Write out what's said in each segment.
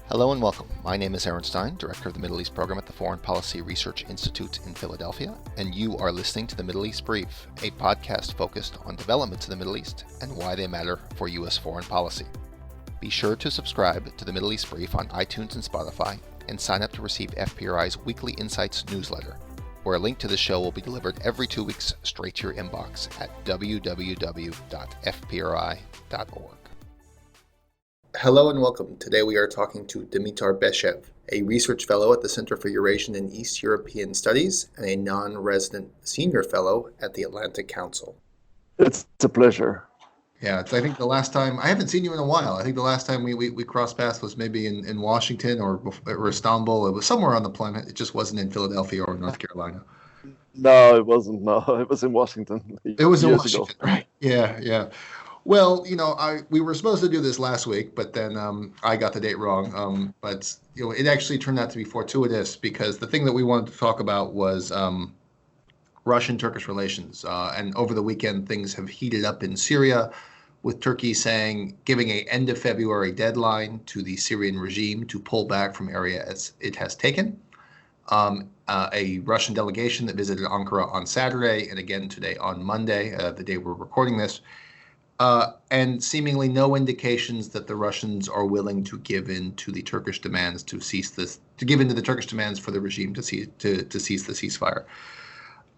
Hello and welcome. My name is Aaron Stein, Director of the Middle East Program at the Foreign Policy Research Institute in Philadelphia, and you are listening to the Middle East Brief, a podcast focused on developments in the Middle East and why they matter for U.S. foreign policy. Be sure to subscribe to the Middle East Brief on iTunes and Spotify, and sign up to receive FPRI's Weekly Insights newsletter, where a link to the show will be delivered every 2 weeks straight to your inbox at www.fpri.org. Hello and welcome. Today we are talking to Dimitar Bechev, a research fellow at the Center for Eurasian and East European Studies and a non-resident senior fellow at the Atlantic Council. It's a pleasure. Yeah, I think the last time, I haven't seen you in a while. I think the last time we crossed paths was maybe in Washington or Istanbul. It was somewhere on the planet. It just wasn't in Philadelphia or North Carolina. No, it wasn't. No, it was in Washington. It was in Washington, right? Yeah. Well, we were supposed to do this last week, but then I got the date wrong. But it actually turned out to be fortuitous because the thing that we wanted to talk about was Russian Turkish relations. And over the weekend, things have heated up in Syria, with Turkey giving an end of February deadline to the Syrian regime to pull back from areas it has taken. A Russian delegation that visited Ankara on Saturday and again today on Monday, the day we're recording this. And seemingly no indications that the Russians are willing to give in to the Turkish demands to give in to the Turkish demands for the regime to cease the ceasefire.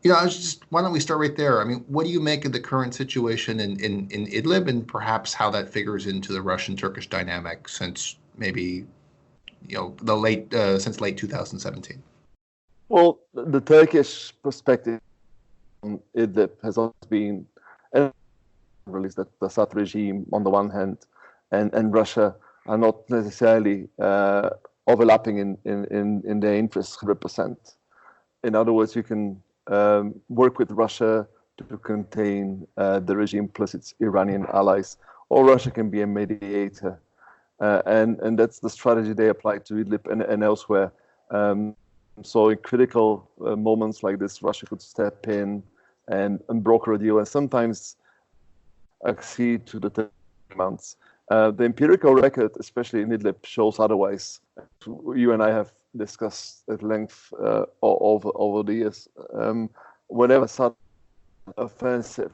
Why don't we start right there? I mean, what do you make of the current situation in Idlib, and perhaps how that figures into the Russian-Turkish dynamic since maybe, since late 2017? Well, the Turkish perspective on Idlib has always been released that the Assad regime on the one hand and Russia are not necessarily overlapping in their interests 100%. In other words, you can work with Russia to contain the regime plus its Iranian allies, or Russia can be a mediator. And that's the strategy they apply to Idlib and elsewhere. So in critical moments like this, Russia could step in and broker a deal, and sometimes accede to the demands. The empirical record, especially in Idlib, shows otherwise. You and I have discussed at length over the years. Whenever Assad offensive,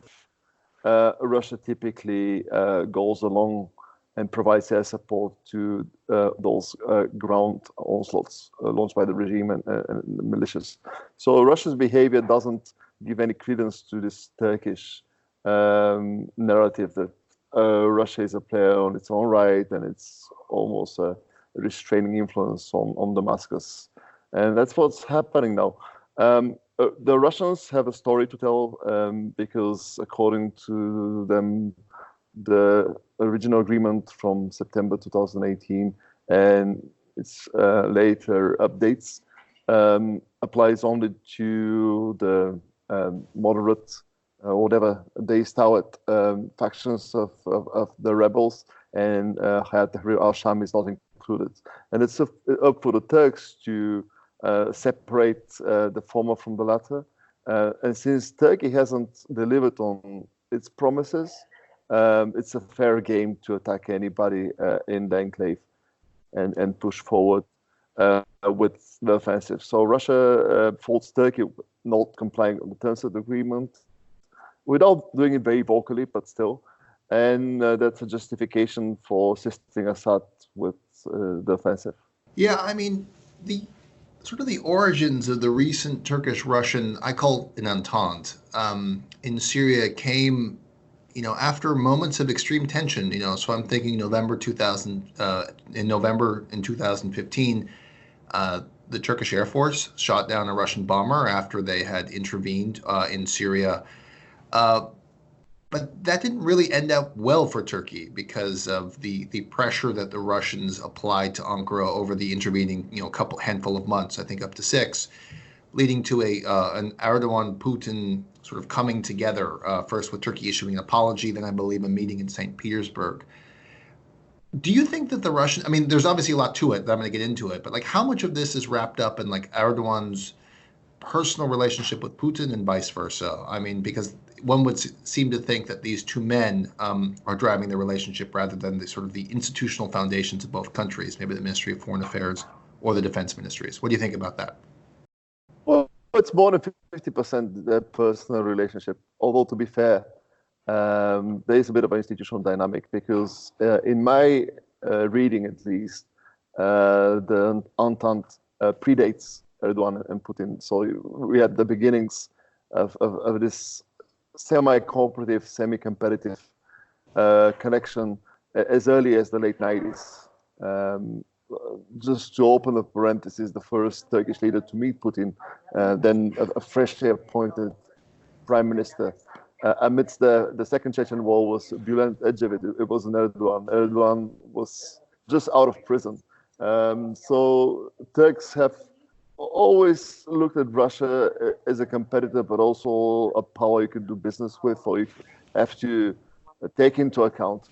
Russia typically goes along and provides air support to those ground onslaughts launched by the regime and the militias. So Russia's behavior doesn't give any credence to this Turkish narrative that Russia is a player on its own right and it's almost a restraining influence on Damascus. And that's what's happening now. The Russians have a story to tell because according to them, the original agreement from September 2018 and its later updates applies only to the moderate whatever they styled factions of the rebels, and Hayat Tahrir al-Sham is not included. And it's up for the Turks to separate the former from the latter. And since Turkey hasn't delivered on its promises, it's a fair game to attack anybody in the enclave and push forward with the offensive. So Russia faults Turkey not complying on the terms of the agreement, without doing it very vocally, but still. And that's a justification for assisting Assad with the offensive. Yeah, I mean, the origins of the recent Turkish-Russian, I call it an entente, in Syria came, after moments of extreme tension, so I'm thinking in November in 2015, the Turkish Air Force shot down a Russian bomber after they had intervened in Syria. But that didn't really end up well for Turkey because of the pressure that the Russians applied to Ankara over the intervening, handful of months, I think up to 6, leading to an Erdogan-Putin sort of coming together, first with Turkey issuing an apology, then I believe a meeting in St. Petersburg. Do you think that there's obviously a lot to it, but I'm going to get into it, but how much of this is wrapped up in Erdogan's personal relationship with Putin and vice versa? I mean, because one would seem to think that these two men are driving the relationship rather than the sort of the institutional foundations of both countries, maybe the Ministry of Foreign Affairs or the defense ministries. What do you think about that? Well, it's more than 50% the personal relationship. Although, to be fair, there is a bit of an institutional dynamic because in my reading, at least, the Entente predates Erdogan and Putin. So we had the beginnings of this semi-cooperative, semi-competitive connection as early as the late 90s. Just to open a parenthesis, the first Turkish leader to meet Putin, then a freshly appointed prime minister amidst the Second Chechen War was Bülent Ecevit. It was Erdogan. Erdogan was just out of prison. So Turks have always looked at Russia as a competitor, but also a power you can do business with, or you have to take into account.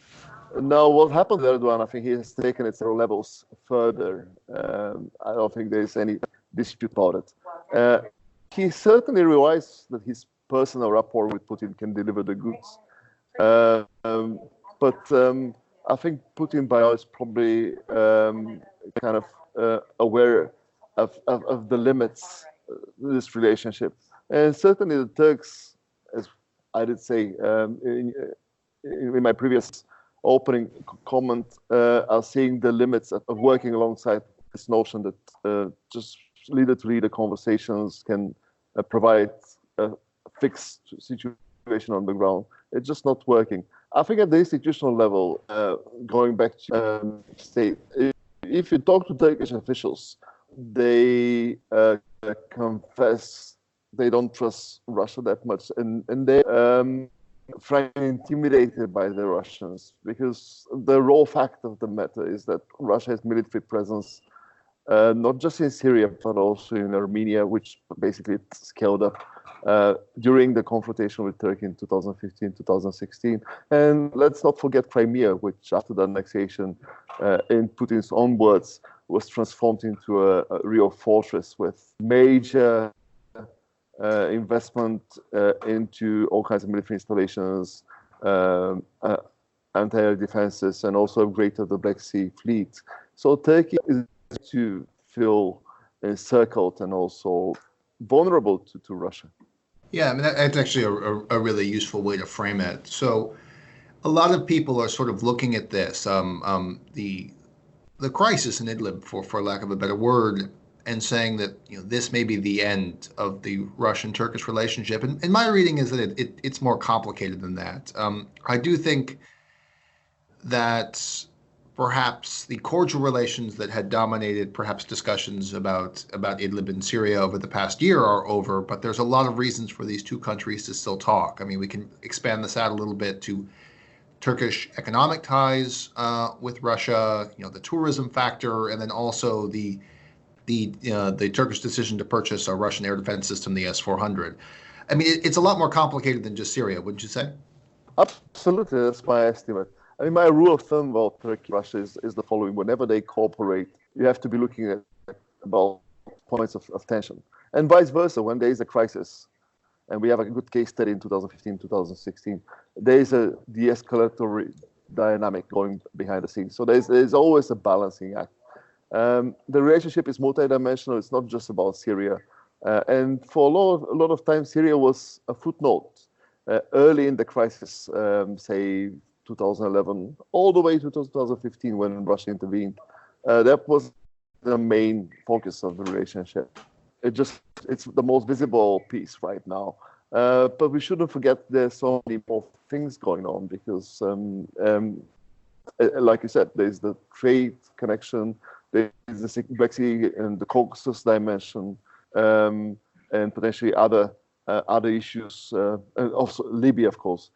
Now, what happened to Erdogan, I think he has taken it several levels further. I don't think there's any dispute about it. He certainly realized that his personal rapport with Putin can deliver the goods. But I think Putin by now is probably kind of aware of the limits of this relationship. And certainly the Turks, as I did say in my previous opening comment, are seeing the limits of working alongside this notion that just leader-to-leader conversations can provide a fixed situation on the ground. It's just not working. I think at the institutional level, going back to state, if you talk to Turkish officials, they confess they don't trust Russia that much, and they frankly intimidated by the Russians, because the raw fact of the matter is that Russia has military presence not just in Syria but also in Armenia, which basically scaled up during the confrontation with Turkey in 2015, 2016. And let's not forget Crimea, which after the annexation, in Putin's own words, was transformed into a real fortress with major investment into all kinds of military installations, anti-air defenses, and also upgrade of the Black Sea fleet. So Turkey is to feel encircled and also vulnerable to Russia. Yeah, I mean, that's actually a really useful way to frame it. So a lot of people are sort of looking at this, the crisis in Idlib, for lack of a better word, and saying that this may be the end of the Russian-Turkish relationship. And my reading is that it's more complicated than that. I do think that perhaps the cordial relations that had dominated perhaps discussions about Idlib in Syria over the past year are over, but there's a lot of reasons for these two countries to still talk. I mean, we can expand this out a little bit to Turkish economic ties with Russia, the tourism factor, and then also the Turkish decision to purchase a Russian air defense system, the S-400. I mean, it's a lot more complicated than just Syria, wouldn't you say? Absolutely, that's my estimate. I mean, my rule of thumb about Turkey and Russia is the following: whenever they cooperate, you have to be looking at about points of tension, and vice versa. When there is a crisis, and we have a good case study in 2015, 2016, there is a de-escalatory dynamic going behind the scenes. So there's always a balancing act. The relationship is multidimensional. It's not just about Syria. And for a lot of time, Syria was a footnote. Early in the crisis, say 2011, all the way to 2015 when Russia intervened, that was the main focus of the relationship. It's the most visible piece right now. But we shouldn't forget there's so many more things going on because, like you said, there's the trade connection, there's the Black Sea and the Caucasus dimension, and potentially other issues, and also Libya, of course,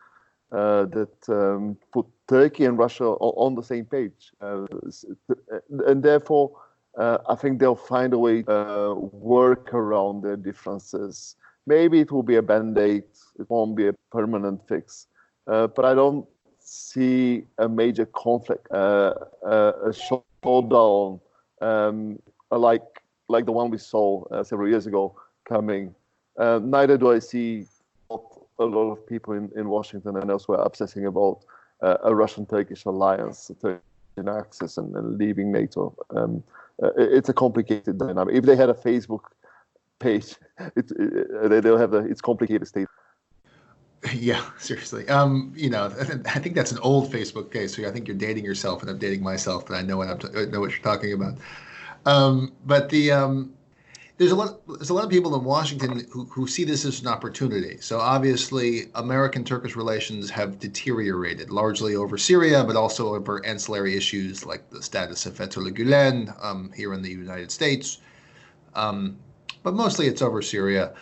that put Turkey and Russia on the same page. And therefore, I think they'll find a way to work around their differences. Maybe it will be a band-aid, it won't be a permanent fix. But I don't see a major conflict, a showdown like the one we saw several years ago coming. Neither do I see a lot of people in Washington and elsewhere obsessing about a Russian-Turkish alliance, Turkish access, and leaving NATO. It's a complicated dynamic. If they had a Facebook page, they'll have it's complicated state. Yeah, seriously. I think that's an old Facebook case. So I think you're dating yourself, and I'm dating myself, but I know what know what you're talking about. But there's a lot of people in Washington who see this as an opportunity. So obviously, American-Turkish relations have deteriorated largely over Syria, but also over ancillary issues like the status of Fethullah Gulen here in the United States. But mostly it's over Syria.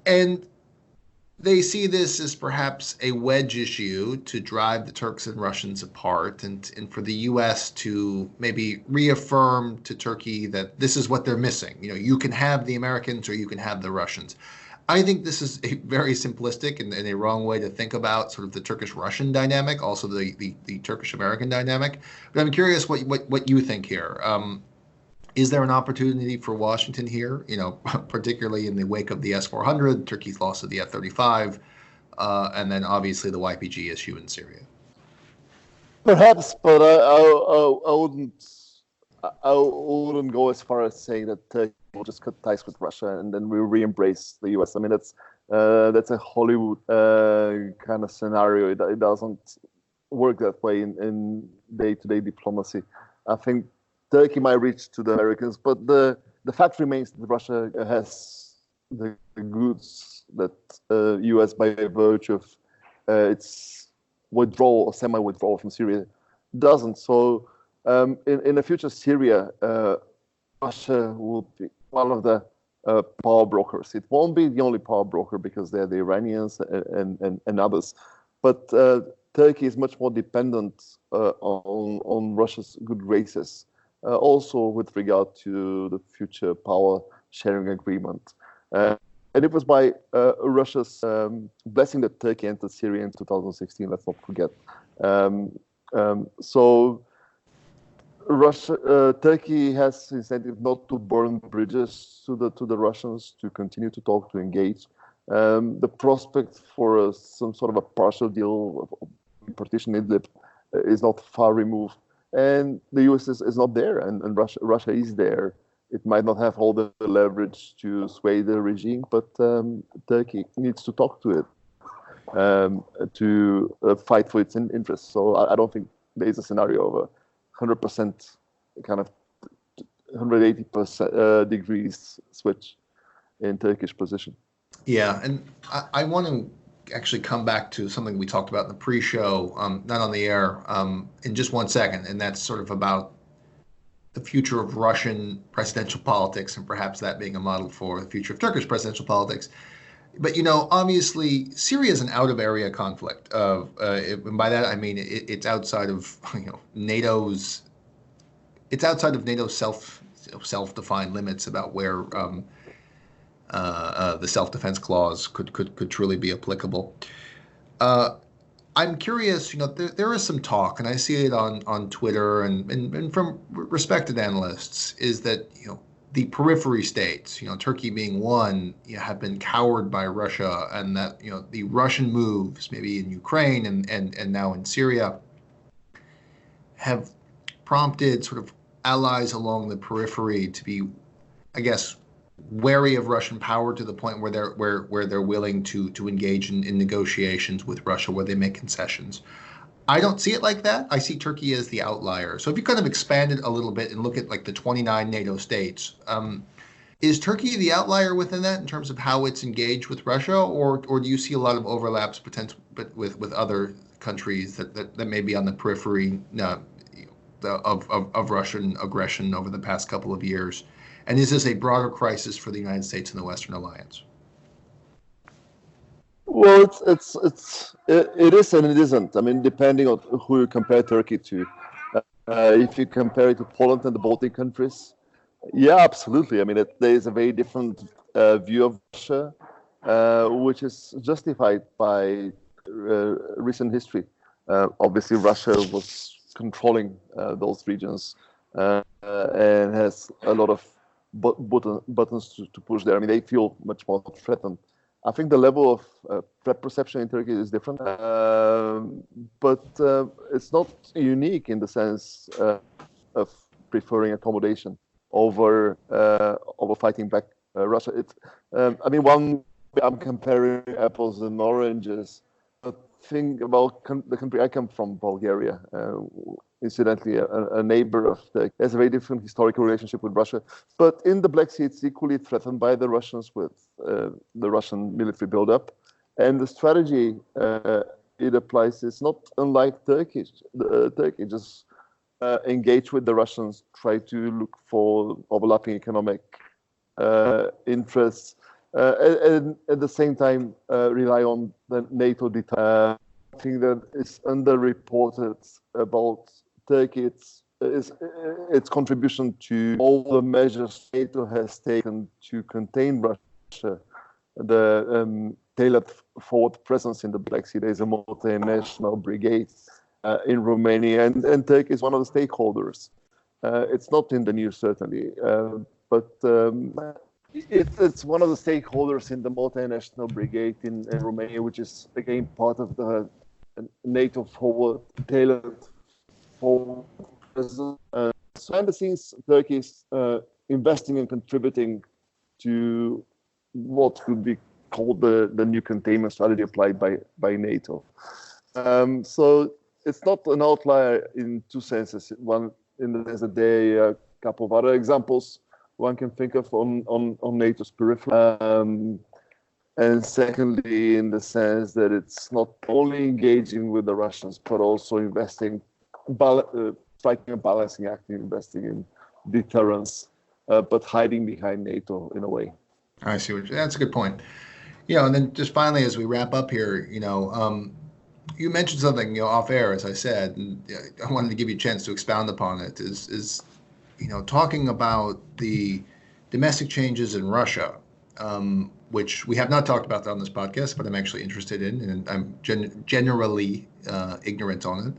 And they see this as perhaps a wedge issue to drive the Turks and Russians apart, and for the U.S. to maybe reaffirm to Turkey that this is what they're missing. You can have the Americans or you can have the Russians. I think this is a very simplistic and a wrong way to think about sort of the Turkish-Russian dynamic, also the Turkish-American dynamic. But I'm curious what you think here. Is there an opportunity for Washington here, particularly in the wake of the S-400, Turkey's loss of the F-35, and then obviously the YPG issue in Syria? Perhaps, but I wouldn't go as far as saying that Turkey will just cut ties with Russia and then we re-embrace the U.S. I mean, that's a Hollywood kind of scenario. It doesn't work that way in day-to-day diplomacy. I think Turkey might reach to the Americans, but the fact remains that Russia has the goods that U.S. by virtue of its withdrawal or semi-withdrawal from Syria doesn't. So in the future Syria, Russia will be one of the power brokers. It won't be the only power broker because they're the Iranians and others, but Turkey is much more dependent on Russia's good graces. Also with regard to the future power sharing agreement. And it was by Russia's blessing that Turkey entered Syria in 2016, let's not forget. So Turkey has incentive not to burn bridges to the Russians, to continue to talk, to engage. The prospect for some sort of a partial deal of partition Idlib is not far removed. And the U.S. is not there, and Russia is there. It might not have all the leverage to sway the regime, but Turkey needs to talk to it to fight for its interests. So I don't think there is a scenario of a 100% kind of 180% degrees switch in Turkish position. Yeah, and I want to actually come back to something we talked about in the pre-show, not on the air, in just 1 second, and that's sort of about the future of Russian presidential politics and perhaps that being a model for the future of Turkish presidential politics. But, obviously, Syria is an out-of-area conflict. And by that, I mean it's outside of NATO's self-defined limits about where the self-defense clause could truly be applicable. I'm curious, there is some talk, and I see it on Twitter and from respected analysts, is that the periphery states, Turkey being one, have been cowered by Russia, and that the Russian moves, maybe in Ukraine and now in Syria, have prompted sort of allies along the periphery to be, I guess, wary of Russian power to the point where they're willing to engage in negotiations with Russia where they make concessions. I don't see it like that. I see Turkey as the outlier. So if you kind of expand it a little bit and look at like the 29 NATO states, is Turkey the outlier within that in terms of how it's engaged with Russia, or do you see a lot of overlaps with other countries that may be on the periphery of Russian aggression over the past couple of years? And is this a broader crisis for the United States and the Western alliance? Well, it is and it isn't. I mean, depending on who you compare Turkey to. If you compare it to Poland and the Baltic countries, yeah, absolutely. I mean, there is a very different view of Russia, which is justified by recent history. Obviously, Russia was controlling those regions and has a lot of buttons to push there. I mean, they feel much more threatened I think the level of threat perception in Turkey is different, but it's not unique in the sense of preferring accommodation over fighting back Russia. I mean, I'm comparing apples and oranges. But think about the country I come from, Bulgaria. Incidentally, a neighbor of Turkey has a very different historical relationship with Russia. But in the Black Sea, it's equally threatened by the Russians with the Russian military buildup. And the strategy it applies is not unlike Turkey. Turkey just engage with the Russians, try to look for overlapping economic interests, and at the same time rely on the NATO I think that is underreported about Turkey. Its contribution to all the measures NATO has taken to contain Russia. The tailored forward presence in the Black Sea. There's a multinational brigade in Romania, and Turkey is one of the stakeholders. It's not in the news, certainly, but it's one of the stakeholders in the multinational brigade in Romania, which is, again, part of the NATO forward tailored forward presence. So behind the scenes, Turkey is investing and contributing to what could be called the new containment strategy applied by NATO. So it's not an outlier in two senses. One, in the sense that there are a couple of other examples one can think of on NATO's periphery. And secondly, in the sense that it's not only engaging with the Russians, but also investing, striking a balancing act, investing in deterrence, but hiding behind NATO in a way. I see that's a good point. And then just finally, as we wrap up here, you mentioned something, off air, as I said, and I wanted to give you a chance to expound upon it. Is talking about the domestic changes in Russia, which we have not talked about on this podcast, but I'm actually interested in, and I'm generally ignorant on it.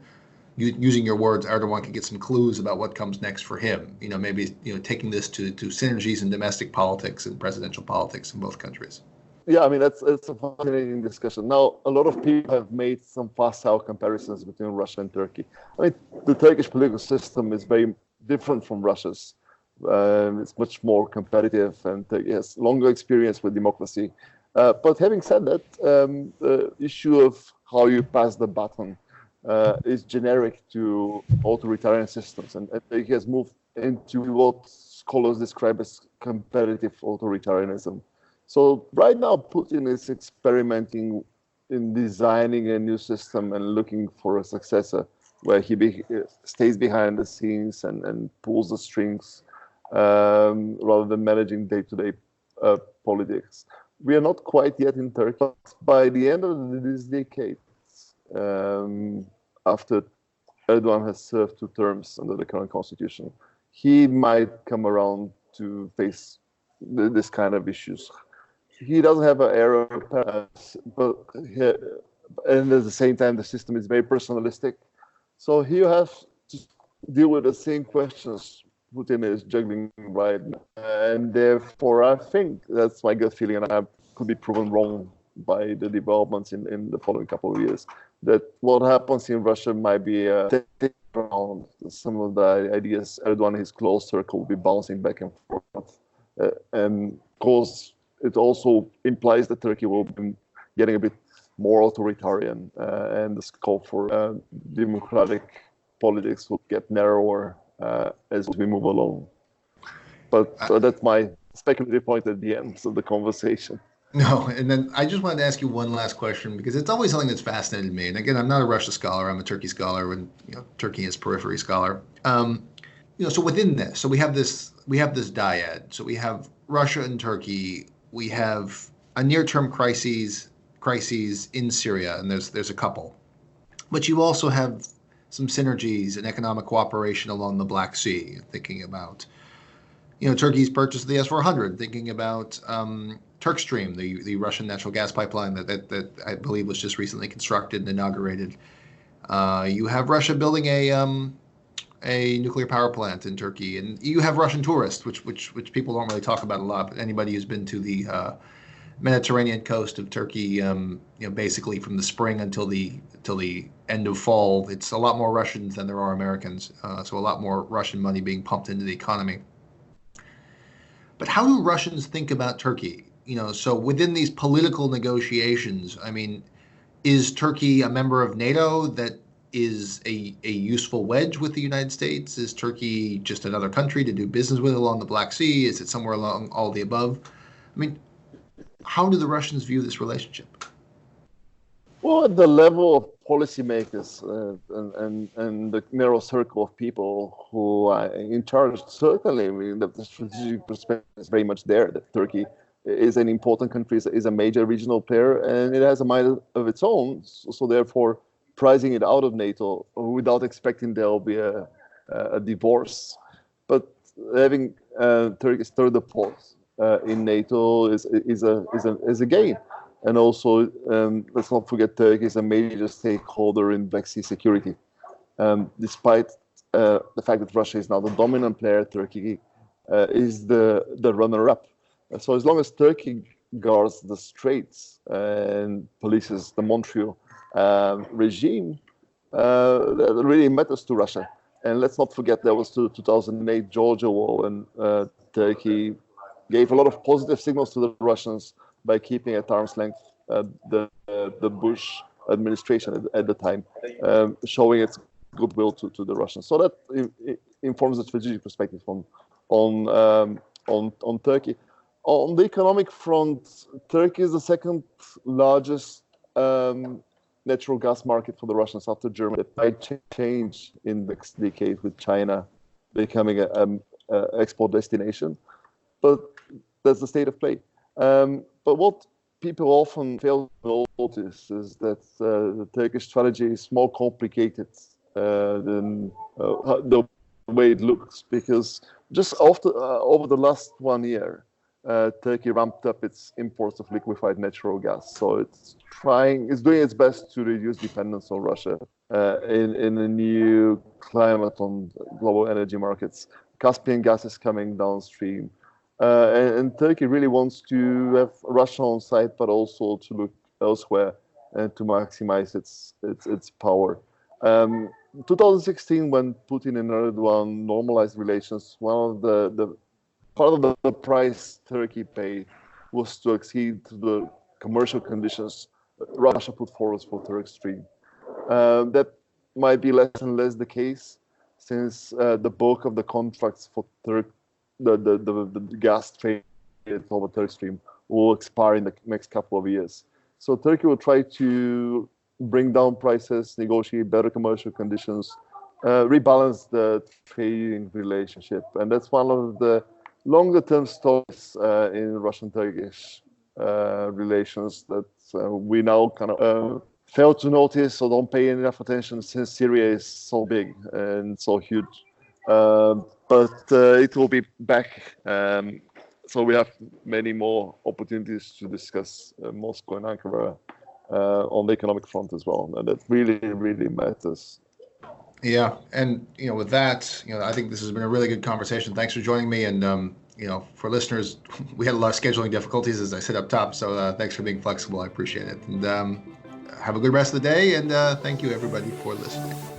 Using your words, Erdogan can get some clues about what comes next for him. Maybe taking this to synergies in domestic politics and presidential politics in both countries. Yeah, I mean, it's a fascinating discussion. Now, a lot of people have made some facile comparisons between Russia and Turkey. I mean, the Turkish political system is very different from Russia's. It's much more competitive, and Turkey has longer experience with democracy. But having said that, the issue of how you pass the baton is generic to authoritarian systems, and Turkey has moved into what scholars describe as competitive authoritarianism. So right now, Putin is experimenting in designing a new system and looking for a successor where he stays behind the scenes and pulls the strings rather than managing day-to-day politics. We are not quite yet in Turkey, but by the end of this decade, after Erdogan has served 2 terms under the current constitution, he might come around to face this kind of issues. He doesn't have an era, and at the same time, the system is very personalistic. So he have to deal with the same questions Putin is juggling right now. And therefore, I think that's my gut feeling, and I could be proven wrong by the developments in the following couple of years, that what happens in Russia might be around some of the ideas Erdogan and his close circle will be bouncing back and forth. And of course, it also implies that Turkey will be getting a bit more authoritarian, and the scope for democratic politics will get narrower as we move along. But that's my speculative point at the end of the conversation. No, and then I just wanted to ask you one last question, because it's always something that's fascinated me. And again, I'm not a Russia scholar; I'm a Turkey scholar, and Turkey is periphery scholar. So within this, so we have this dyad. So we have Russia and Turkey. We have a near-term crises in Syria, and there's a couple. But you also have some synergies and economic cooperation along the Black Sea. Thinking about, Turkey's purchase of the S-400. Thinking about Turkstream, the Russian natural gas pipeline that I believe was just recently constructed and inaugurated. You have Russia building a nuclear power plant in Turkey, and you have Russian tourists, which people don't really talk about a lot. But anybody who's been to the Mediterranean coast of Turkey, basically from the spring until the end of fall. It's a lot more Russians than there are Americans, so a lot more Russian money being pumped into the economy. But how do Russians think about Turkey? So within these political negotiations, I mean, is Turkey a member of NATO that is a useful wedge with the United States? Is Turkey just another country to do business with along the Black Sea? Is it somewhere along all the above? I mean, how do the Russians view this relationship? Well, at the level of policymakers and the narrow circle of people who are in charge, certainly, I mean, the strategic perspective is very much there, that Turkey is an important country, is a major regional player, and it has a mind of its own. So therefore, pricing it out of NATO without expecting there will be a divorce. But having Turkey's third port in NATO is a gain. And also, let's not forget, Turkey is a major stakeholder in Black Sea security. Despite the fact that Russia is now the dominant player, Turkey is the runner-up. So as long as Turkey guards the straits and polices the Montreal regime, that really matters to Russia. And let's not forget there was the 2008 Georgia war, when Turkey gave a lot of positive signals to the Russians by keeping at arm's length the Bush administration at the time, showing its goodwill to the Russians. So that informs the strategic perspective on Turkey. On the economic front, Turkey is the second largest natural gas market for the Russians after Germany. That might change in the next decade with China becoming an export destination, but that's the state of play. But what people often fail to notice is that the Turkish strategy is more complicated than the way it looks, because just over the last 1 year, Turkey ramped up its imports of liquefied natural gas. So it's doing its best to reduce dependence on Russia in a new climate on global energy markets. Caspian gas is coming downstream. And Turkey really wants to have Russia on site, but also to look elsewhere and to maximize its power. 2016, when Putin and Erdogan normalized relations, one of the part of the price Turkey paid was to accede to the commercial conditions Russia put forward for Turk Stream. That might be less and less the case, since the bulk of the contracts for the gas trade over Turk Stream will expire in the next couple of years. So Turkey will try to bring down prices, negotiate better commercial conditions, rebalance the trading relationship. And that's one of the longer-term stories in Russian Turkish relations that we now kind of fail to notice or don't pay enough attention, since Syria is so big and so huge. But it will be back. So we have many more opportunities to discuss Moscow and Ankara on the economic front as well. And that really, really matters. Yeah, and with that, I think this has been a really good conversation. Thanks for joining me, and for listeners, we had a lot of scheduling difficulties, as I said up top. So thanks for being flexible. I appreciate it, and have a good rest of the day. And thank you everybody for listening.